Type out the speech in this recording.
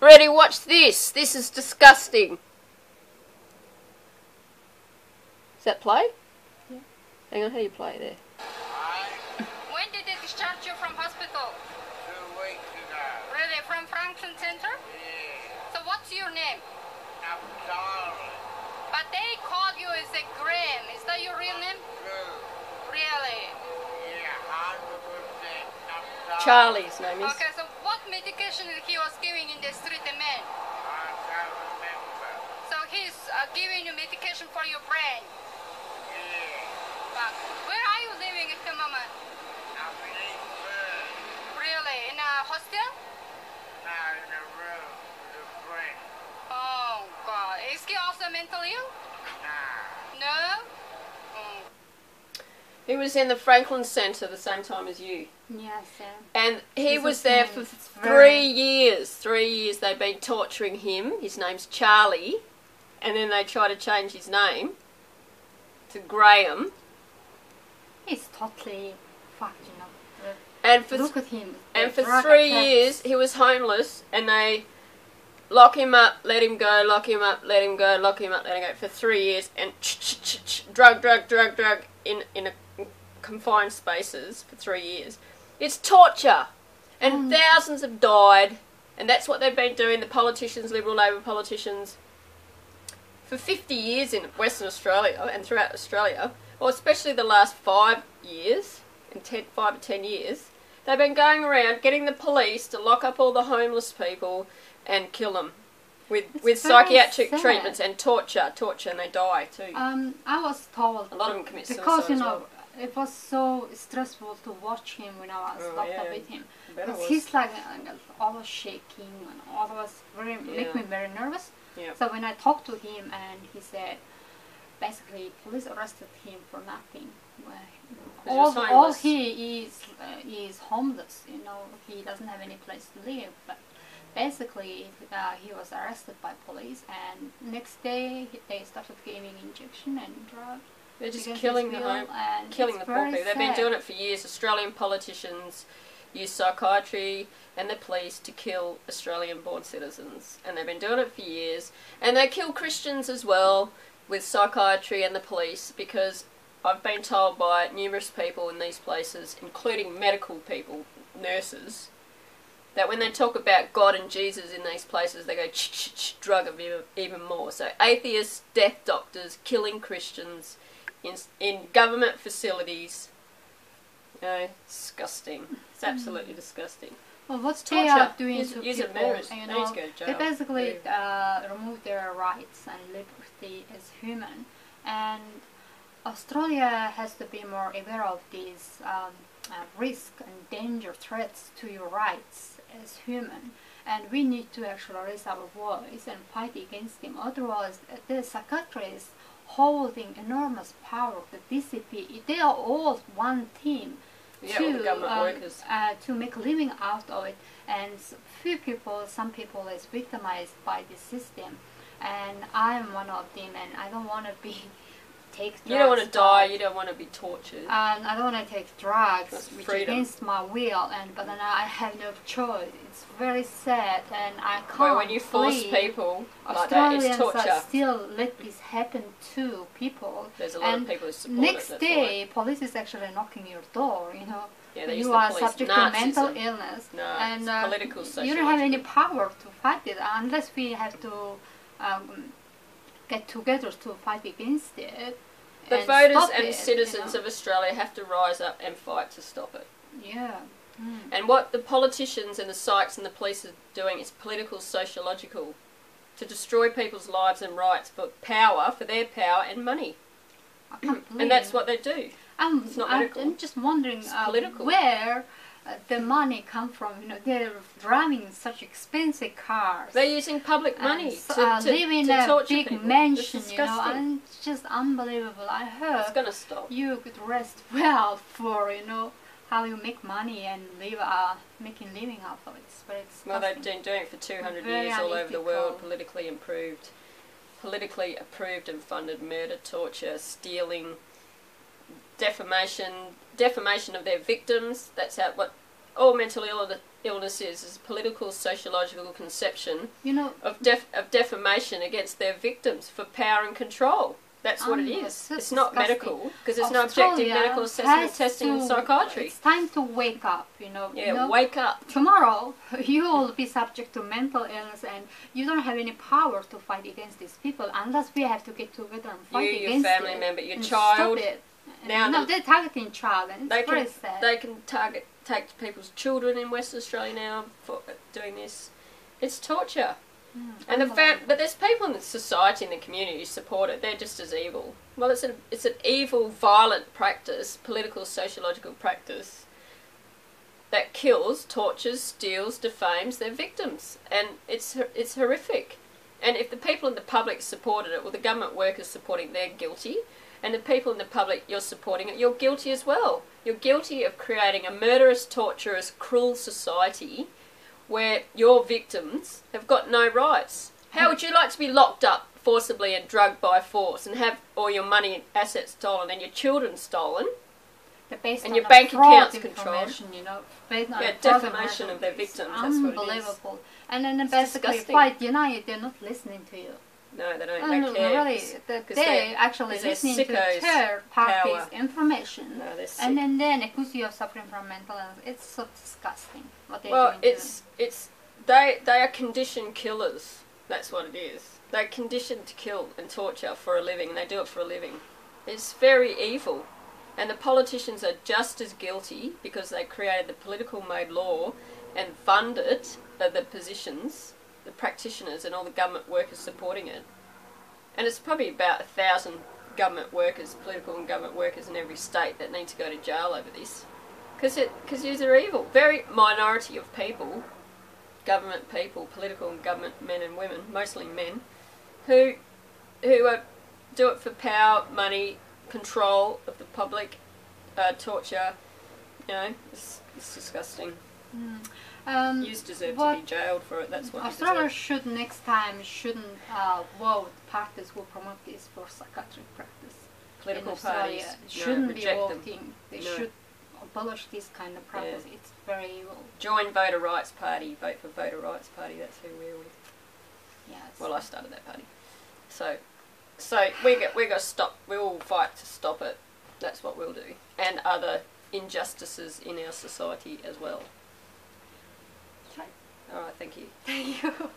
Ready, watch this. This is disgusting. Does that play? Yeah. Hang on, how do you play there? When did they discharge you from hospital? 2 weeks ago. Really, from Franklin Center? Yeah. So what's your name? I'm sorry. But they called you as a Graham. Is that your real name? True. Really? Yeah, 100%. I'm sorry. Charlie's name is. Okay, so what medication he was giving in the street, the man? I can't remember. So he's giving you medication for your brain. Yeah. But where are you living at the moment? I'm in Eastburn. Really? In a hostel? No, in a room with a friend. Oh, God. Is he also mentally ill? Nah. No? Oh. He was in the Franklin Center the same time as you. Yes, And he This was is there nice. for It's 3 very- years. 3 years they've been torturing him. His name's Charlie. And then they try to change his name to Graham. he's totally fucked, you know. And for Look at him. And the for drug 3 effects. years, he was homeless, and they lock him up, let him go, lock him up, let him go, lock him up, let him go, for 3 years, and drug, in confined spaces for 3 years. It's torture, and thousands have died, and that's what they've been doing, the politicians, Liberal Labor politicians, for 50 years in Western Australia, and throughout Australia, or especially the last 5 years, in 5 to 10 years, they've been going around getting the police to lock up all the homeless people and kill them with very psychiatric sad. treatments and torture, and they die too. I was told A lot of them commit suicide because you as know well. it was so stressful to watch him when I was Oh, locked yeah. up with him. I bet it Because was. he's like always shaking and always make Yeah. me very nervous. Yeah. So when I talked to him and he said, basically police arrested him for nothing. he was All homeless. he is homeless. You know, he doesn't have any place to live. But basically, he was arrested by police, and next day they started giving injection and drug. They're just against killing his the will, home, and killing it's the poor very people. They've been sad. doing it for years. Australian politicians use psychiatry and the police to kill Australian-born citizens, and they've been doing it for years. And they kill Christians as well with psychiatry and the police, because I've been told by numerous people in these places, including medical people, nurses, that when they talk about God and Jesus in these places, they go drug even more. So atheists, death doctors, killing Christians in government facilities. You know, disgusting. It's absolutely disgusting. Well, what It's they torture. are doing Use- to use it people, murderous. you They know, need to go to they jail. basically remove their rights and liberty as human. And Australia has to be more aware of these risk and danger threats to your rights as human. And we need to actually raise our voice and fight against them. Otherwise, the psychiatrists holding enormous power, the DCP, they are all one team. Yeah, all the government workers. To make a living out of it, and few people, some people is victimized by the system, and I am one of them, and I don't want to be take drugs. You don't want to die, you don't want to be tortured. And I don't want to take drugs, That's which freedom. against my will, and but then I have no choice. It's very sad, and I can't. Well, when you force believe people like that, it's Australians torture. still let this happen to people. There's a lot and of people who support next it, that's day, police is actually knocking your door, you know. Yeah, they use You the are police. subject Nazism. to mental illness, No, and it's political, you don't have any sociological. power to fight it unless we have to get together to fight against it. The and voters stop and it, citizens you of Australia have to rise up and fight to stop it. know. Yeah. And what the politicians and the psychs and the police are doing is political, sociological, to destroy people's lives and rights for power, for their power and money. I can't believe And that's it. what they do. It's not medical. I'm just wondering It's political. where the money come from. You know, they're driving such expensive cars. They're using public money and to live in to a torture big people. mansion, It's you know, disgusting. and it's just unbelievable. I heard It's going to stop. you could rest well for, you know, how you make money and live, making living out of it. It's very Well, disgusting. they've been doing it for 200 Very years all over the world, unethical. politically approved and funded murder, torture, stealing, defamation of their victims. That's how all mental illness is political, sociological conception You know, of defamation against their victims for power and control. That's what it is. so It's not disgusting. medical, because there's no objective Australia medical assessment has testing in to- psychiatry. It's time to wake up, you know. Yeah, you know, wake up. tomorrow you will be subject to mental illness, and you don't have any power to fight against these people unless we have to get together and fight You, your against family it member, your and child. Stop it. Now No, the- they're targeting child, and it's very sad. They can take people's children in Western Australia now for doing this. It's torture. And but there's people in the society, in the community, who support it. They're just as evil. Well, it's an evil, violent practice, political, sociological practice that kills, tortures, steals, defames their victims, and it's horrific. And if the people in the public supported it, well, the government workers supporting it, they're guilty. And the people in the public, you're supporting it, you're guilty as well. You're guilty of creating a murderous, torturous, cruel society where your victims have got no rights. How would you like to be locked up forcibly and drugged by force and have all your money and assets stolen and your children stolen? Based and on your a bank fraud accounts controlled. information, you know, based on Yeah, a fraud defamation of their information. victims, It's that's what it is. unbelievable. And then It's basically, disgusting. if I deny it, they're not listening to you. No, they don't. No, They care. really, 'cause they're actually 'cause they're listening to sickos, third parties' power. information. No, they're sick. And then accuse you of suffering from mental illness. It's so disgusting what they're Well, doing to them. they are conditioned killers. That's what it is. They're conditioned to kill and torture for a living, and they do it for a living. It's very evil. And the politicians are just as guilty because they created the political made law and funded the positions, the practitioners and all the government workers supporting it. And it's probably about 1,000 government workers, political and government workers in every state that need to go to jail over this. Because these are evil. Very minority of people, government people, political and government men and women, mostly men, who do it for power, money, control of the public, torture. You know, it's disgusting. You deserve to be jailed for it. That's what Australia you deserve. should next time shouldn't vote parties who promote this for psychiatric practice. Political in Australia parties shouldn't be reject them. voting. They No. should abolish this kind of practice. It's very evil. Join Voter Rights Party. Vote for Voter Rights Party. That's who we're with. Yes. Well, I started that party. So we got to stop. We will fight to stop it. That's what we'll do, and other injustices in our society as well. Right. All right. Thank you. Thank you.